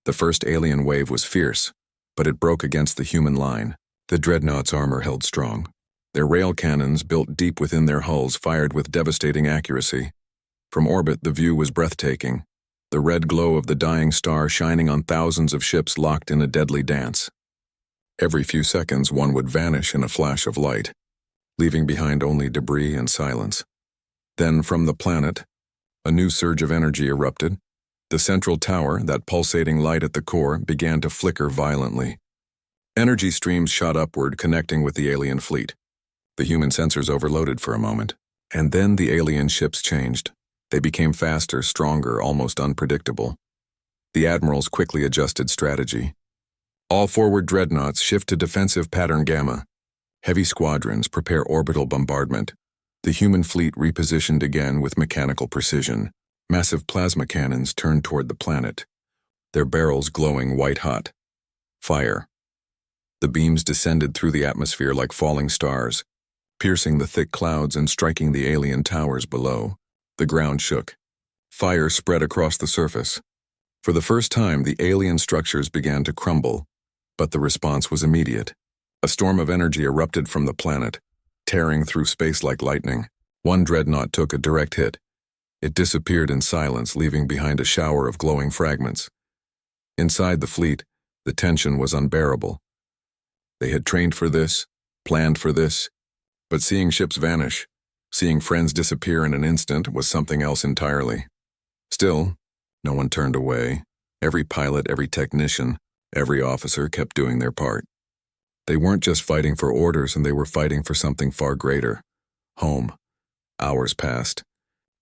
The first alien wave was fierce, but it broke against the human line. The dreadnoughts' armor held strong. Their rail cannons, built deep within their hulls, fired with devastating accuracy. From orbit, the view was breathtaking, the red glow of the dying star shining on thousands of ships locked in a deadly dance. Every few seconds, one would vanish in a flash of light, leaving behind only debris and silence. Then, from the planet, a new surge of energy erupted. The central tower, that pulsating light at the core, began to flicker violently. Energy streams shot upward, connecting with the alien fleet. The human sensors overloaded for a moment, and then the alien ships changed. They became faster, stronger, almost unpredictable. The admirals quickly adjusted strategy. All forward dreadnoughts shift to defensive pattern gamma. Heavy squadrons prepare orbital bombardment. The human fleet repositioned again with mechanical precision. Massive plasma cannons turned toward the planet, their barrels glowing white-hot. Fire. The beams descended through the atmosphere like falling stars, piercing the thick clouds and striking the alien towers below. The ground shook. Fire spread across the surface. For the first time, the alien structures began to crumble, but the response was immediate. A storm of energy erupted from the planet, tearing through space like lightning. One dreadnought took a direct hit. It disappeared in silence, leaving behind a shower of glowing fragments. Inside the fleet, the tension was unbearable. They had trained for this, planned for this, but seeing ships vanish, seeing friends disappear in an instant was something else entirely. Still, no one turned away. Every pilot, every technician, every officer kept doing their part. They weren't just fighting for orders, and they were fighting for something far greater. Home. Hours passed.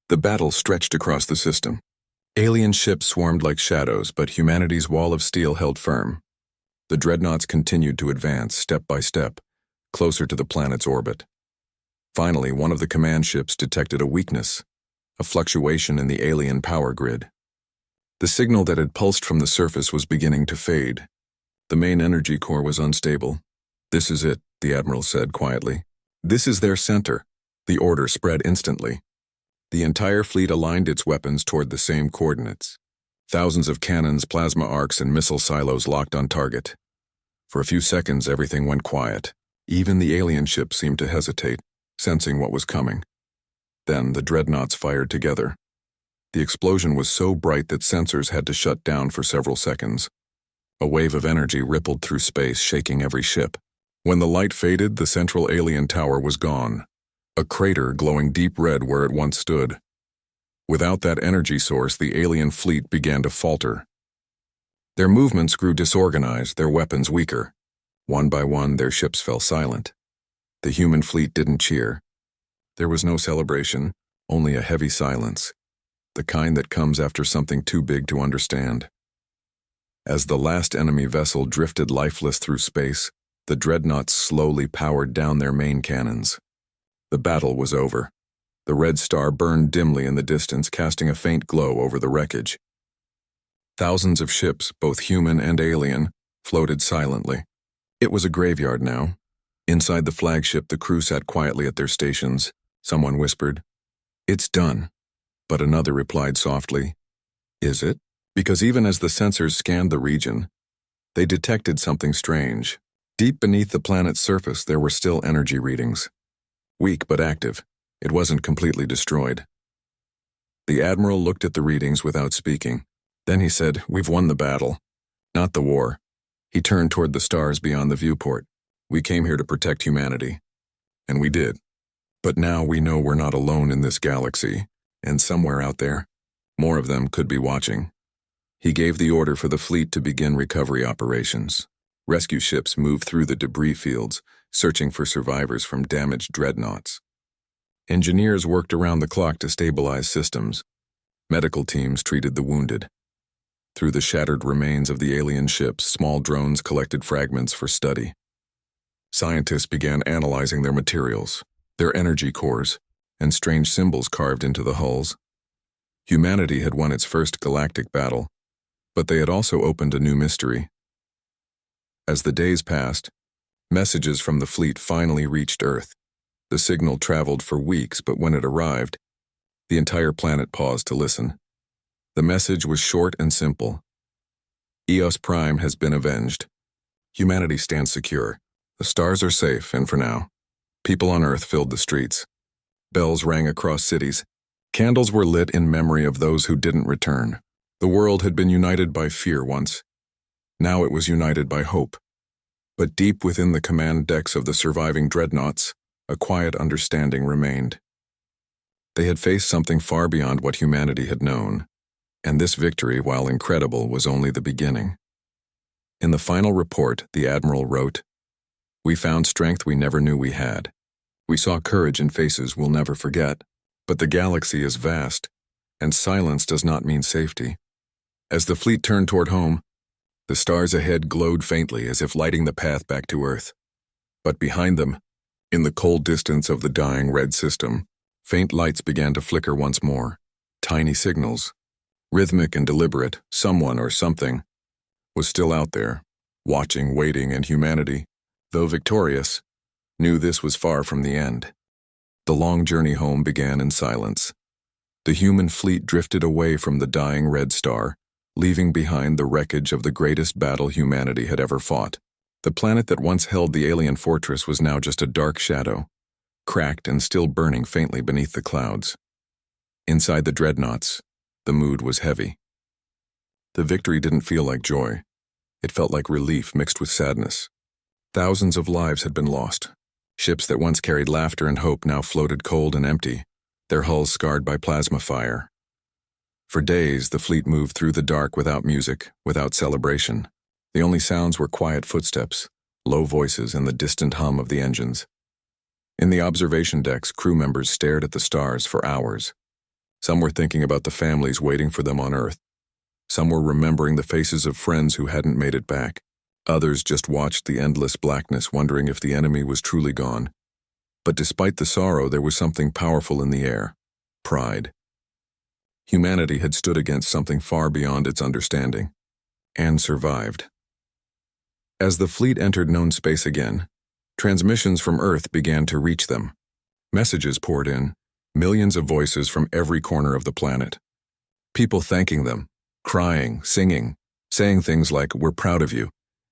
The battle stretched across the system. Alien ships swarmed like shadows, but humanity's wall of steel held firm. The dreadnoughts continued to advance, step by step, closer to the planet's orbit. Finally, one of the command ships detected a weakness, a fluctuation in the alien power grid. The signal that had pulsed from the surface was beginning to fade. The main energy core was unstable. "This is it," the admiral said quietly. "This is their center." The order spread instantly. The entire fleet aligned its weapons toward the same coordinates. Thousands of cannons, plasma arcs, and missile silos locked on target. For a few seconds, everything went quiet. Even the alien ship seemed to hesitate, sensing what was coming. Then the Dreadnoughts fired together. The explosion was so bright that sensors had to shut down for several seconds. A wave of energy rippled through space, shaking every ship. When the light faded, the central alien tower was gone, a crater glowing deep red where it once stood. Without that energy source, the alien fleet began to falter. Their movements grew disorganized, their weapons weaker. One by one, their ships fell silent. The human fleet didn't cheer. There was no celebration, only a heavy silence, the kind that comes after something too big to understand. As the last enemy vessel drifted lifeless through space, the Dreadnoughts slowly powered down their main cannons. The battle was over. The red star burned dimly in the distance, casting a faint glow over the wreckage. Thousands of ships, both human and alien, floated silently. It was a graveyard now. Inside the flagship, the crew sat quietly at their stations. Someone whispered, "It's done." But another replied softly, "Is it?" Because even as the sensors scanned the region, they detected something strange. Deep beneath the planet's surface, there were still energy readings. Weak but active. It wasn't completely destroyed. The Admiral looked at the readings without speaking. Then he said, "We've won the battle, not the war." He turned toward the stars beyond the viewport. "We came here to protect humanity." And we did. But now we know we're not alone in this galaxy, and somewhere out there, more of them could be watching. He gave the order for the fleet to begin recovery operations. Rescue ships moved through the debris fields, searching for survivors from damaged dreadnoughts. Engineers worked around the clock to stabilize systems. Medical teams treated the wounded. Through the shattered remains of the alien ships, small drones collected fragments for study. Scientists began analyzing their materials, their energy cores, and strange symbols carved into the hulls. Humanity had won its first galactic battle, but they had also opened a new mystery. As the days passed, messages from the fleet finally reached Earth. The signal traveled for weeks, but when it arrived, the entire planet paused to listen. The message was short and simple. Eos Prime has been avenged. Humanity stands secure. The stars are safe, and for now, people on Earth filled the streets. Bells rang across cities. Candles were lit in memory of those who didn't return. The world had been united by fear once. Now it was united by hope. But deep within the command decks of the surviving dreadnoughts, a quiet understanding remained. They had faced something far beyond what humanity had known, and this victory, while incredible, was only the beginning. In the final report, the Admiral wrote, "We found strength we never knew we had. We saw courage in faces we'll never forget. But the galaxy is vast, and silence does not mean safety." As the fleet turned toward home, the stars ahead glowed faintly as if lighting the path back to Earth. But behind them, in the cold distance of the dying red system, faint lights began to flicker once more. Tiny signals, rhythmic and deliberate, someone or something was still out there, watching, waiting, and humanity, though victorious, knew this was far from the end. The long journey home began in silence. The human fleet drifted away from the dying red star, leaving behind the wreckage of the greatest battle humanity had ever fought. The planet that once held the alien fortress was now just a dark shadow, cracked and still burning faintly beneath the clouds. Inside the dreadnoughts, the mood was heavy. The victory didn't feel like joy. It felt like relief mixed with sadness. Thousands of lives had been lost. Ships that once carried laughter and hope now floated cold and empty, their hulls scarred by plasma fire. For days, the fleet moved through the dark without music, without celebration. The only sounds were quiet footsteps, low voices, and the distant hum of the engines. In the observation decks, crew members stared at the stars for hours. Some were thinking about the families waiting for them on Earth. Some were remembering the faces of friends who hadn't made it back. Others just watched the endless blackness, wondering if the enemy was truly gone. But despite the sorrow, there was something powerful in the air: pride. Humanity had stood against something far beyond its understanding, and survived. As the fleet entered known space again, transmissions from Earth began to reach them. Messages poured in, Millions of voices from every corner of the planet. People thanking them, crying, singing, saying things like, "We're proud of you,"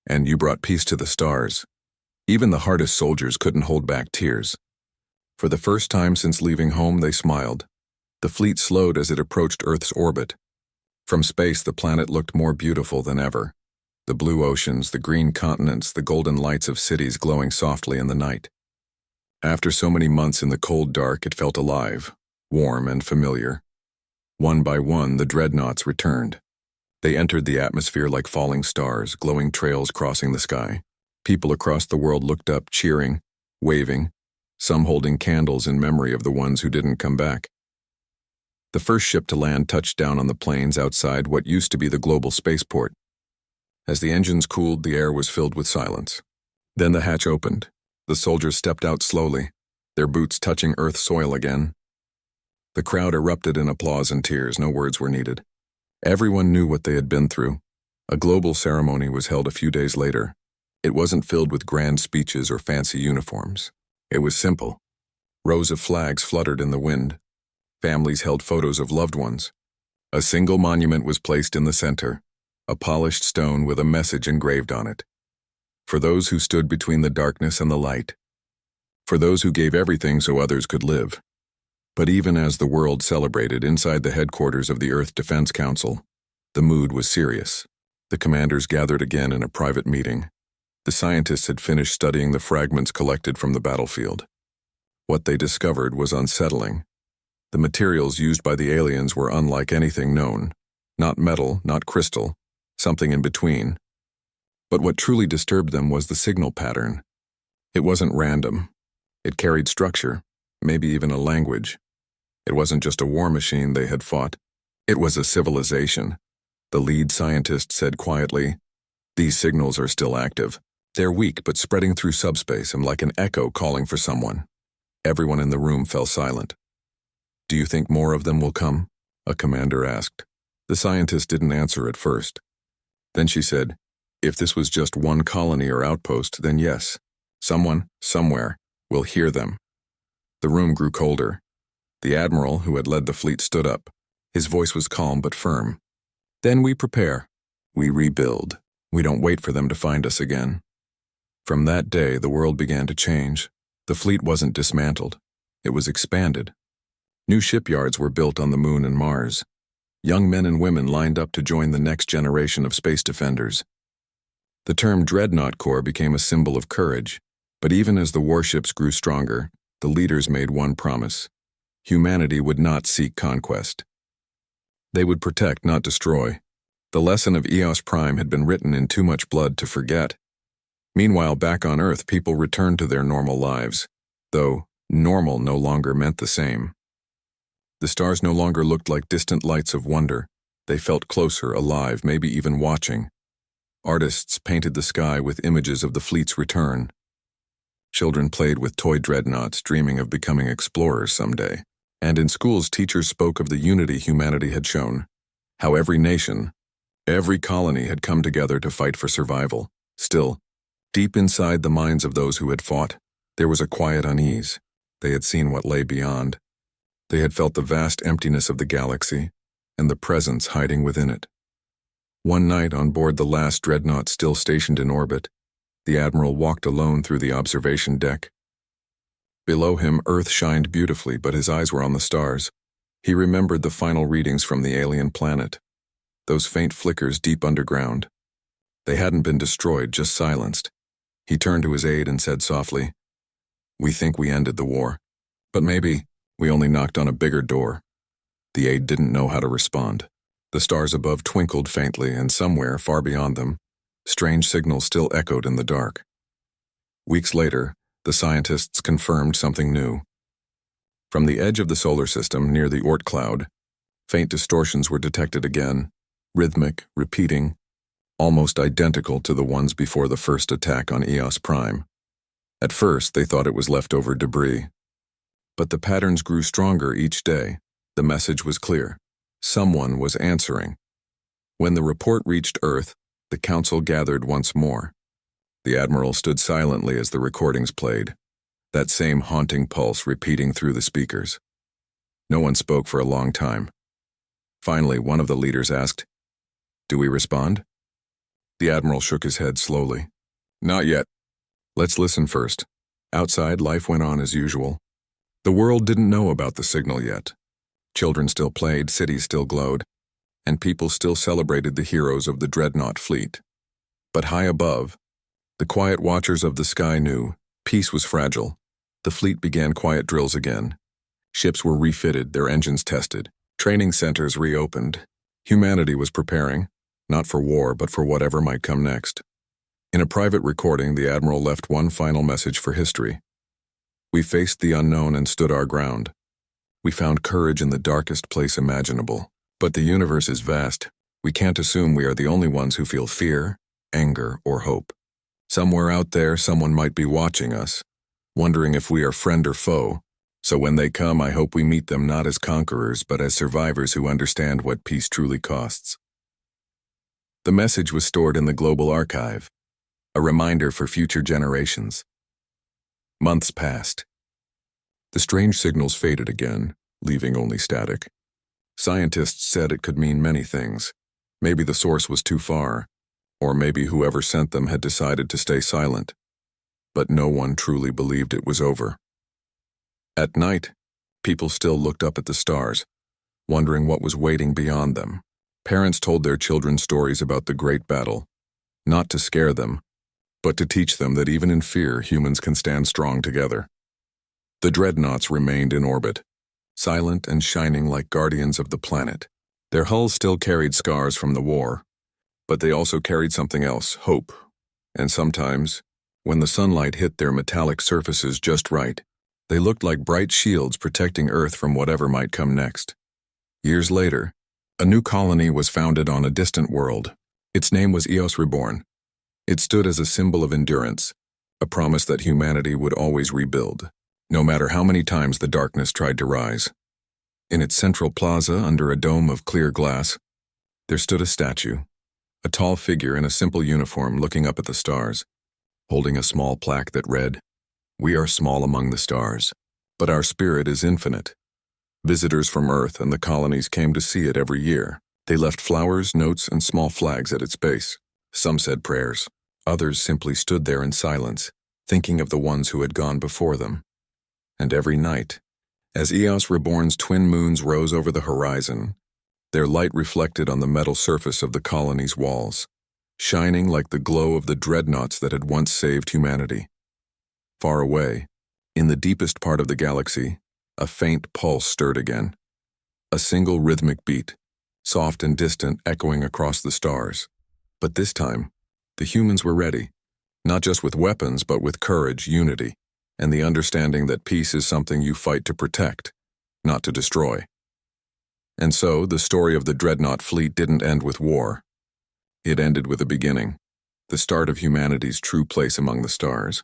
and "You brought peace to the stars." Even the hardest soldiers couldn't hold back tears. For the first time since leaving home, they smiled. The fleet slowed as it approached Earth's orbit. From space, the planet looked more beautiful than ever. The blue oceans, the green continents, the golden lights of cities glowing softly in the night. After so many months in the cold dark, it felt alive, warm and familiar. One by one, the Dreadnoughts returned. They entered the atmosphere like falling stars, glowing trails crossing the sky. People across the world looked up, cheering, waving, some holding candles in memory of the ones who didn't come back. The first ship to land touched down on the plains outside what used to be the global spaceport. As the engines cooled, the air was filled with silence. Then the hatch opened. The soldiers stepped out slowly, their boots touching Earth soil again. The crowd erupted in applause and tears. No words were needed. Everyone knew what they had been through. A global ceremony was held a few days later. It wasn't filled with grand speeches or fancy uniforms. It was simple. Rows of flags fluttered in the wind. Families held photos of loved ones. A single monument was placed in the center, a polished stone with a message engraved on it. For those who stood between the darkness and the light. For those who gave everything so others could live. But even as the world celebrated inside the headquarters of the Earth Defense Council, the mood was serious. The commanders gathered again in a private meeting. The scientists had finished studying the fragments collected from the battlefield. What they discovered was unsettling. The materials used by the aliens were unlike anything known. Not metal, not crystal, something in between. But what truly disturbed them was the signal pattern. It wasn't random. It carried structure, maybe even a language. It wasn't just a war machine they had fought. It was a civilization. The lead scientist said quietly, "These signals are still active. They're weak but spreading through subspace and like an echo calling for someone." Everyone in the room fell silent. "Do you think more of them will come?" a commander asked. The scientist didn't answer at first. Then she said, "If this was just one colony or outpost, then yes. Someone, somewhere, will hear them." The room grew colder. The admiral, who had led the fleet, stood up. His voice was calm but firm. "Then we prepare. We rebuild. We don't wait for them to find us again." From that day, the world began to change. The fleet wasn't dismantled. It was expanded. New shipyards were built on the Moon and Mars. Young men and women lined up to join the next generation of space defenders. The term Dreadnought Corps became a symbol of courage, but even as the warships grew stronger, the leaders made one promise. Humanity would not seek conquest. They would protect, not destroy. The lesson of EOS Prime had been written in too much blood to forget. Meanwhile, back on Earth, people returned to their normal lives, though normal no longer meant the same. The stars no longer looked like distant lights of wonder. They felt closer, alive, maybe even watching. Artists painted the sky with images of the fleet's return. Children played with toy dreadnoughts, dreaming of becoming explorers someday. And in schools, teachers spoke of the unity humanity had shown, how every nation, every colony had come together to fight for survival. Still, deep inside the minds of those who had fought, there was a quiet unease. They had seen what lay beyond. They had felt the vast emptiness of the galaxy and the presence hiding within it. One night, on board the last dreadnought still stationed in orbit, the admiral walked alone through the observation deck. Below him, Earth shined beautifully, but his eyes were on the stars. He remembered the final readings from the alien planet, those faint flickers deep underground. They hadn't been destroyed, just silenced. He turned to his aide and said softly, "We think we ended the war, but maybe we only knocked on a bigger door." The aide didn't know how to respond. The stars above twinkled faintly, and somewhere, far beyond them, strange signals still echoed in the dark. Weeks later, the scientists confirmed something new. From the edge of the solar system, near the Oort cloud, faint distortions were detected again, rhythmic, repeating, almost identical to the ones before the first attack on EOS Prime. At first, they thought it was leftover debris. But the patterns grew stronger each day. The message was clear. Someone was answering. When the report reached Earth, the council gathered once more. The admiral stood silently as the recordings played, that same haunting pulse repeating through the speakers. No one spoke for a long time. Finally, one of the leaders asked, "Do we respond?" The admiral shook his head slowly. "Not yet. Let's listen first." Outside, life went on as usual. The world didn't know about the signal yet. Children still played, cities still glowed, and people still celebrated the heroes of the Dreadnought fleet. But high above, the quiet watchers of the sky knew peace was fragile. The fleet began quiet drills again. Ships were refitted, their engines tested. Training centers reopened. Humanity was preparing, not for war, but for whatever might come next. In a private recording, the admiral left one final message for history. "We faced the unknown and stood our ground. We found courage in the darkest place imaginable. But the universe is vast. We can't assume we are the only ones who feel fear, anger, or hope. Somewhere out there, someone might be watching us, wondering if we are friend or foe. So when they come, I hope we meet them not as conquerors, but as survivors who understand what peace truly costs." The message was stored in the global archive, a reminder for future generations. Months passed. The strange signals faded again, leaving only static. Scientists said it could mean many things. Maybe the source was too far, or maybe whoever sent them had decided to stay silent. But no one truly believed it was over. At night, people still looked up at the stars, wondering what was waiting beyond them. Parents told their children stories about the great battle, not to scare them, but to teach them that even in fear, humans can stand strong together. The Dreadnoughts remained in orbit, silent and shining like guardians of the planet. Their hulls still carried scars from the war, but they also carried something else, hope. And sometimes, when the sunlight hit their metallic surfaces just right, they looked like bright shields protecting Earth from whatever might come next. Years later, a new colony was founded on a distant world. Its name was Eos Reborn. It stood as a symbol of endurance, a promise that humanity would always rebuild, no matter how many times the darkness tried to rise. In its central plaza, under a dome of clear glass, there stood a statue, a tall figure in a simple uniform looking up at the stars, holding a small plaque that read, "We are small among the stars, but our spirit is infinite." Visitors from Earth and the colonies came to see it every year. They left flowers, notes, and small flags at its base. Some said prayers. Others simply stood there in silence, thinking of the ones who had gone before them. And every night, as Eos Reborn's twin moons rose over the horizon, their light reflected on the metal surface of the colony's walls, shining like the glow of the dreadnoughts that had once saved humanity. Far away, in the deepest part of the galaxy, a faint pulse stirred again. A single rhythmic beat, soft and distant, echoing across the stars. But this time, the humans were ready, not just with weapons, but with courage, unity, and the understanding that peace is something you fight to protect, not to destroy. And so, the story of the Dreadnought fleet didn't end with war. It ended with a beginning, the start of humanity's true place among the stars.